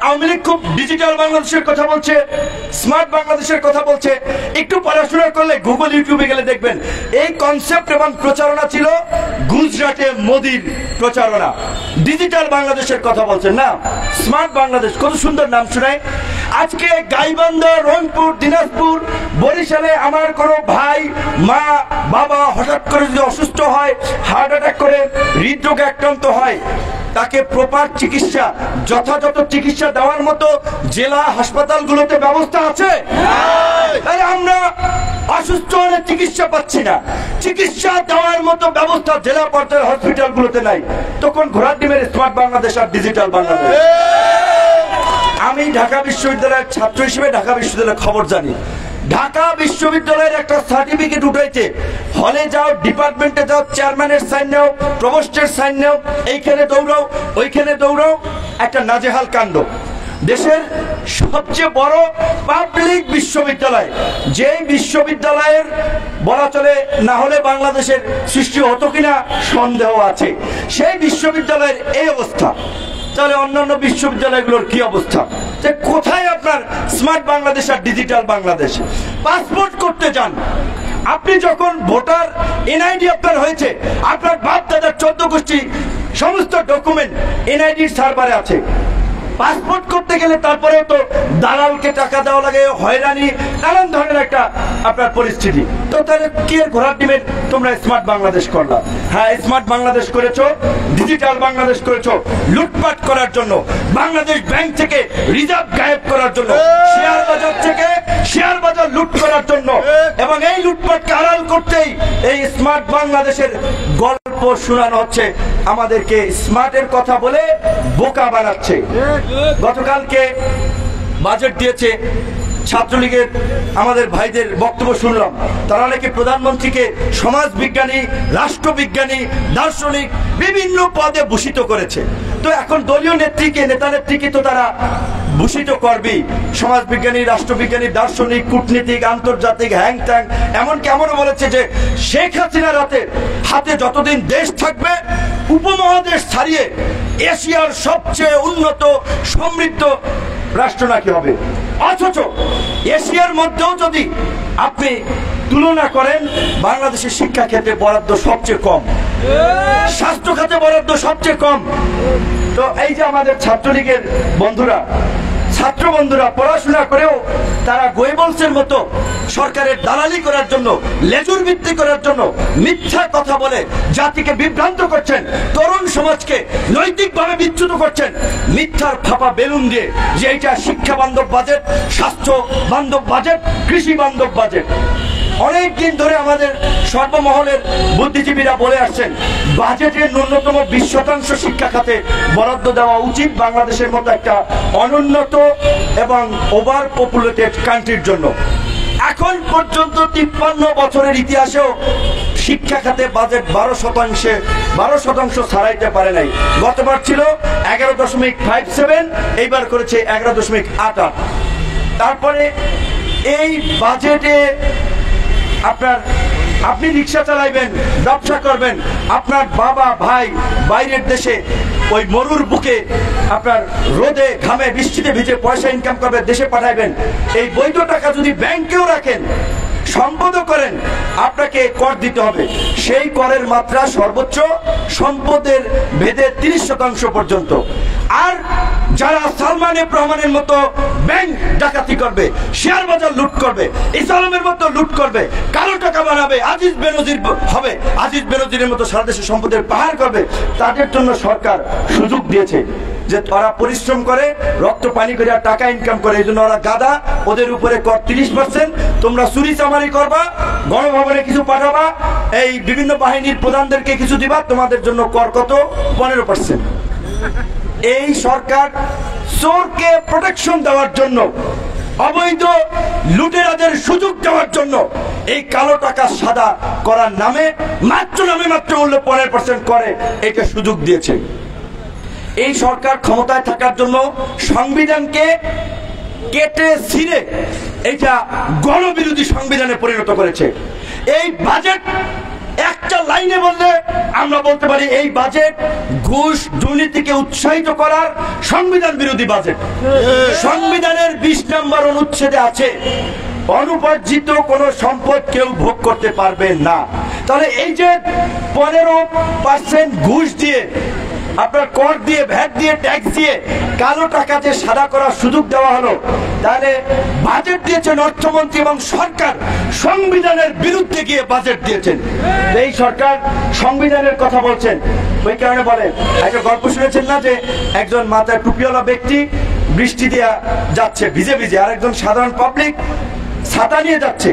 আওয়ামী লীগ খুব ডিজিটাল বাংলাদেশের কথা বলছে, স্মার্ট বাংলাদেশের কথা বলছে। একটু পড়াশোনা করলে গুগল ইউটিউবে গেলে দেখবেন এই কনসেপ্ট এবং প্রচারণা ছিল গুজরাটে মোদির প্রচারণা। ডিজিটাল বাংলাদেশের কথা বলছেন না, স্মার্ট বাংলাদেশ, কত সুন্দর নাম শোনায়। আজকে গাইবান্ধা, রংপুর, দিনাজপুর, বরিশালে আমার কোনো ভাই, মা, বাবা হঠাৎ করে যদি অসুস্থ হয়, হার্ট অ্যাটাক করে, হৃদরোগে আক্রান্ত হয়, তাকে প্রপার চিকিৎসা, যথাযথ চিকিৎসা দেওয়ার মতো জেলা হাসপাতালগুলোতে ব্যবস্থা আছে? আমরা অসুস্থ হলে চিকিৎসা পাচ্ছি না, চিকিৎসা দেওয়ার মতো ব্যবস্থা জেলা পর্যায়ের হসপিটালগুলোতে নাই। তখন ঘোড়ার ডিমের স্মার্ট বাংলাদেশ আর ডিজিটাল বাংলাদেশ। আমি ঢাকা বিশ্ববিদ্যালয়ের ছাত্র হিসেবে ঢাকা বিশ্ববিদ্যালয়ের খবর জানি। ঢাকা বিশ্ববিদ্যালয়ের একটা সার্টিফিকেট উঠাইছে, হলে যাও, ডিপার্টমেন্টে যাও, চেয়ারম্যানের সাইন নাও, প্রভোস্টের সাইন নাও, এইখানে দৌড়াও, ওইখানে দৌড়াও, একটা নাজেহাল কাণ্ড। দেশের সবচেয়ে বড় পাবলিক বিশ্ববিদ্যালয়, যে বিশ্ববিদ্যালয়ের বলা চলে না হলে বাংলাদেশের সৃষ্টি হতো কিনা সন্দেহ আছে, সেই বিশ্ববিদ্যালয়ের এই অবস্থা, তাহলে অন্যান্য বিশ্ববিদ্যালয়গুলোর কি অবস্থা? যে কোথায় আপনার স্মার্ট বাংলাদেশ আর ডিজিটাল বাংলাদেশ? পাসপোর্ট করতে যান, আপনি যখন ভোটার এনআইডি আপনার হয়েছে, আপনার বাপ দাদার 14 গোষ্ঠী সমস্ত ডকুমেন্ট এনআইডির সার্ভারে আছে। পাসপোর্ট করতে গেলে তারপরে তো দালালকে টাকা দেওয়া লাগে, হয়রানি, নানান ধরনের একটা আপনার পরিস্থিতি। তো তাহলে কি এর ঘোড়ার ডিমের তোমরা স্মার্ট বাংলাদেশ করলা? হ্যাঁ, স্মার্ট বাংলাদেশ করেছো, ডিজিটাল বাংলাদেশ করেছো লুটপাট করার জন্য, বাংলাদেশ ব্যাংক থেকে রিজার্ভ গায়েব করার জন্য, শেয়ার বাজার থেকে শেয়ার বাজার লুট করার জন্য, এবং এই লুটপাটকে আড়াল করতেই এই স্মার্ট বাংলাদেশের গল্প শোনানো হচ্ছে। আমাদেরকে স্মার্টের কথা বলে বোকা বানাচ্ছে। গতকালকে বাজেট দিয়েছে ছাত্রলীগের আমাদের ভাইদের বক্তব্য শুনলাম, তারা নাকি প্রধানমন্ত্রীকে সমাজ বিজ্ঞানী, রাষ্ট্রবিজ্ঞানী, দার্শনিক বিভিন্ন পদে ভূষিত করেছে। তো এখন দলীয় নেত্রীকে, নেতা নেত্রীকে তো তারা ভূষিত করবেই, সমাজ বিজ্ঞানী, রাষ্ট্রবিজ্ঞানী, দার্শনিক, কূটনীতিক, আন্তর্জাতিক, হ্যাং ট্যাং। এমনকি এমনও বলেছে যে শেখ হাসিনার হাতে যতদিন দেশ থাকবে, উপমহাদেশ ছাড়িয়ে এশিয়ার সবচেয়ে উন্নত সমৃদ্ধ রাষ্ট্র নাকি হবে। অথচ এশিয়ার মধ্যেও যদি আপনি তুলনা করেন, বাংলাদেশের শিক্ষা ক্ষেত্রে বরাদ্দ সবচেয়ে কম, স্বাস্থ্য খাতে বরাদ্দ সবচেয়ে কম। তো এই যে আমাদের ছাত্রলীগের বন্ধুরা, ছাত্র বন্ধুরা পড়াশোনা করেও তারা গোয়েবলসের মতো সরকারের দালালি করার জন্য, লেজুর ভিত্তি করার জন্য মিথ্যা কথা বলে জাতিকে বিভ্রান্ত করছেন, তরুণ সমাজকে নৈতিকভাবে বিচ্যুত করছেন মিথ্যার ফাঁপা বেলুন দিয়ে, যে এটা শিক্ষা বান্ধব বাজেট, স্বাস্থ্য বান্ধব বাজেট, কৃষি বান্ধব বাজেট। অনেক দিন ধরে আমাদের সর্বমহলের বুদ্ধিজীবীরা বলে আসছেন, বাজেটের ন্যূনতম 20% শিক্ষা খাতে বরাদ্দ দেওয়া উচিত বাংলাদেশের মতো একটা অনুন্নত এবং ওভার পপুলেটেড কান্ট্রির জন্য। এখন পর্যন্ত 53 বছরের ইতিহাসেও শিক্ষা খাতে বাজেট 12% ছাড়াইতে পারে নাই। গতবার ছিল 11.57, এইবার করেছে 11.88। তারপরে এই বাজেটে আপনি রিক্সা চালাইবেন, ব্যবসা করবেন, আপনার বাবা ভাই বাইরের দেশে ওই মরুর বুকে আপনার রোদে ঘামে বৃষ্টিতে ভিজে পয়সা ইনকাম করবে, দেশে পাঠাইবেন। এই বৈধ টাকা যদি ব্যাংকেও রাখেন, সম্পদও করেন, আপনাকে কর দিতে হবে। সেই করের মাত্রা সর্বোচ্চ সম্পদের ভেদে 30% পর্যন্ত। আর যারা সালমান এফ রহমানের মতো ব্যাংক ডাকাতি করবে, শেয়ার বাজার লুট করবে, ইসলামের মতো লুট করবে, কালো টাকা বানাবে, আজিজ বেনজির হবে, আজিজ বেনজিরের মতো সারা দেশে সম্পদের পাহাড় করবে, তাদের জন্য সরকার সুযোগ দিয়েছে যে ওরা পরিশ্রম করে, রক্ত পানি করে টাকা ইনকাম করে, এই জন্য ওরা গাদা, ওদের উপরে কর 30%। তোমরা চুরি চামারি করবা, গণভবনে কিছু পাঠাবা, এই বিভিন্ন বাহিনীর প্রধানদেরকে কিছু দিবা, তোমাদের জন্য কর কত? 15%। এই সরকার চোরকে প্রোটেকশন দেওয়ার জন্য, অবৈধ লুটেরাদের সুযোগ দেওয়ার জন্য এই কালো টাকা সাদা করার নামে মাত্র মূল্য 15% করে এটা সুযোগ দিয়েছে। এই সরকার ক্ষমতায় থাকার জন্য সংবিধানকে কেটে ছিঁড়ে এটা গণবিরোধী সংবিধানে পরিণত করেছে। এই বাজেট একটা একটা লাইনে বললে আমরা বলতে পারি এই বাজেট ঘুষ দুর্নীতিকে উৎসাহিত করার সংবিধান বিরোধী বাজেট। সংবিধানের 20 নম্বর অনুচ্ছেদে আছে অনুপার্জিত কোনো সম্পদ কেউ ভোগ করতে পারবে না। তাহলে এই যে 15% ঘুষ দিয়ে, আপনার কর দিয়ে, ভ্যাট দিয়ে, ট্যাক্স দিয়ে কালো টাকা যে সাদা করার সুযোগ দেওয়া হলো, তাহলে বাজেট দিয়েছেন অর্থমন্ত্রী এবং সরকার সংবিধানের বিরুদ্ধে গিয়ে বাজেট দিয়েছেন। এই সরকার সংবিধানের কথা বলছেন, ওই কারণে বলেন। একটা গল্প শুনেছেন না, যে একজন মাথায় টুপিওয়ালা ব্যক্তি বৃষ্টি দিয়ে যাচ্ছে ভিজে ভিজে, আর একজন সাধারণ পাবলিক ছাতা নিয়ে যাচ্ছে।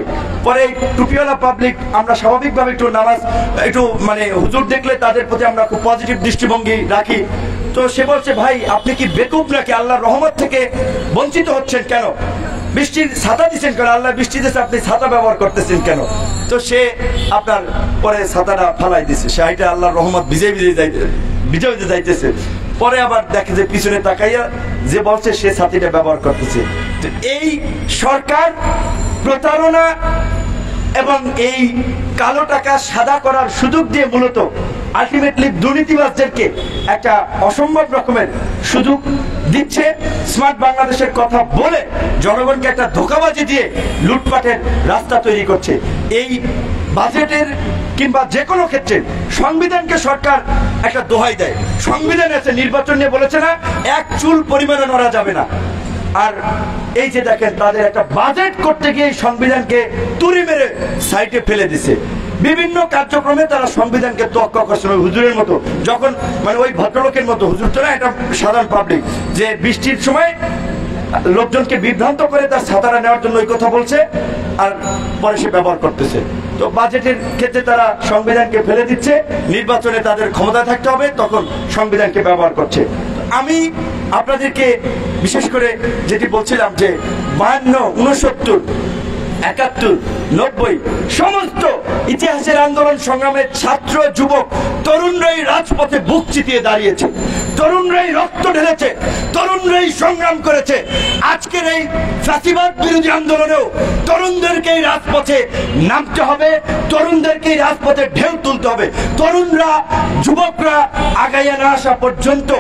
পরে টুপিওয়ালা পাবলিক, আমরা স্বাভাবিকভাবে একটু নামাজ, একটু মানে হুজুর দেখলে তাদের প্রতি আমরা খুব পজিটিভ দৃষ্টিভঙ্গি রাখি। তো সে বলছে, ভাই আপনি কি বেকুব নাকি? আল্লাহর রহমত থেকে বঞ্চিত হচ্ছেন কেন? বৃষ্টির ছাতা দিচ্ছেন কেন? আল্লাহ বৃষ্টি দিচ্ছে, আপনি ছাতা ব্যবহার করতেছেন কেন? তো সে আপনার পরে ছাতাটা ফালাই দিচ্ছে, সে হাইটা আল্লাহর রহমত ভিজে ভিজে যাইতেছে। পরে আবার দেখে যে পিছনে তাকাইয়া যে বলছে সে ছাতিটা ব্যবহার করতেছে। এই সরকার প্রতারণা এবং এই কালো টাকা সাদা করার সুযোগ দিয়ে মূলত আলটিমেটলি দুর্নীতিবাজদেরকে একটা অসম্ভব রকমের সুযোগ দিচ্ছে। স্মার্ট বাংলাদেশের কথা বলে জনগণকে একটা ধোঁকাবাজি দিয়ে লুটপাটের রাস্তা তৈরি করছে। এই বাজেটের কিংবা যে কোনো ক্ষেত্রে সংবিধানকে সরকার একটা দোহাই দেয়। সংবিধান আছে, নির্বাচন নিয়ে বলেছে না, এক চুল পরিমাণে নড়া যাবে না। আর এই যে দেখেন, তাদের একটা বাজেট করতে গিয়ে সংবিধানকে তুড়ি মেরে সাইডে ফেলে দিছে। বিভিন্ন কার্যক্রমে তারা সংবিধানকে তোয়াক্কা করছে। হুজুরের মতো, যখন মানে ওই ভদ্রলোকের মতো, হুজুর তো না, এটা সাধারণ পাবলিক, যে বৃষ্টির সময় লোকজনকে বিভ্রান্ত করে তার ছাতারা নেওয়ার জন্য ওই কথা বলছে, আর পরে সে ব্যবহার করতেছে। তো বাজেটের ক্ষেত্রে তারা সংবিধানকে ফেলে দিচ্ছে, নির্বাচনে তাদের ক্ষমতা থাকতে হবে, তখন সংবিধানকে ব্যবহার করছে। আমি আপনাদেরকে বিশেষ করে যেটি বলছিলাম, যে 52, 69, 71, 90 সমস্ত ইতিহাসের আন্দোলন সংগ্রামের ছাত্র, যুবক, তরুণরাই রাজপথে বুক চিতিয়ে দাঁড়িয়েছে, তরুণরাই রক্ত ঢেলেছে, তরুণরাই সংগ্রাম করেছে। আজকের এই ফ্যাসিবাদ বিরোধী আন্দোলনেও তরুণদেরকেই রাজপথে নামতে হবে, তরুণদেরকেই রাজপথে ঢেউ তুলতে হবে। তরুণরা, যুবকরা আগাইয়া না আসা পর্যন্ত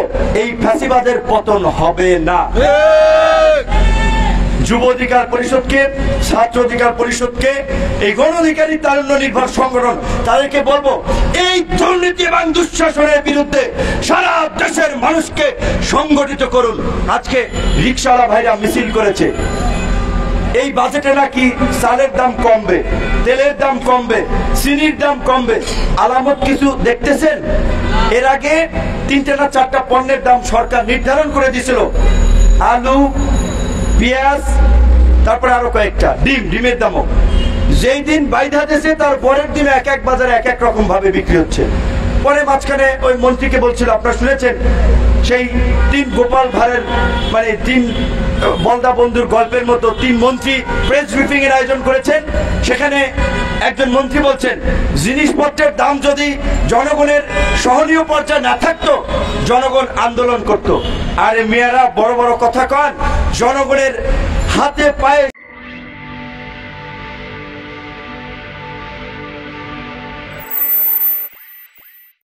এই ফ্যাসিবাদের পতন হবে না। যুব অধিকার পরিষদকে, ছাত্র অধিকার পরিষদকে, এই গণ অধিকারী তারুণ্য নির্ভর সংগঠন, তাদেরকে বলবো, এই দুর্নীতি এবং দুঃশাসনের বিরুদ্ধে সারা দেশের মানুষকে সংগঠিত করুন। আজকে রিকশাওয়ালা ভাইরা মিছিল করেছে, এই বাজেটে নাকি চালের দাম কমবে, তেলের দাম কমবে, চিনির দাম কমবে। আলামত কিছু দেখতেছেন? এর আগে 3টে না 4টা পণ্যের দাম সরকার নির্ধারণ করে দিয়েছিল, আলু, পেঁয়াজ, তারপরে আরো কয়েকটা, ডিমের দামও যেই দিন বাইধা দিয়েছে তার পরের দিন এক এক বাজারে এক এক রকম ভাবে বিক্রি হচ্ছে। পরে মাঝখানে ওই মন্ত্রীকে বলছিল, আপনারা শুনেছেন, সেই 3 গোপাল ভাঁড়ের মানে 3 বলদা বন্ধুর গল্পের মতো 3 মন্ত্রী প্রেস ব্রিফিং এর আয়োজন করেছেন। সেখানে একজন মন্ত্রী বলছেন, জিনিসপত্রের দাম যদি জনগণের সহনীয় পর্যায়ে না থাকতো, জনগণ আন্দোলন করত। আর মেয়েরা বড় বড় কথা কন, জনগণের হাতে পায়ে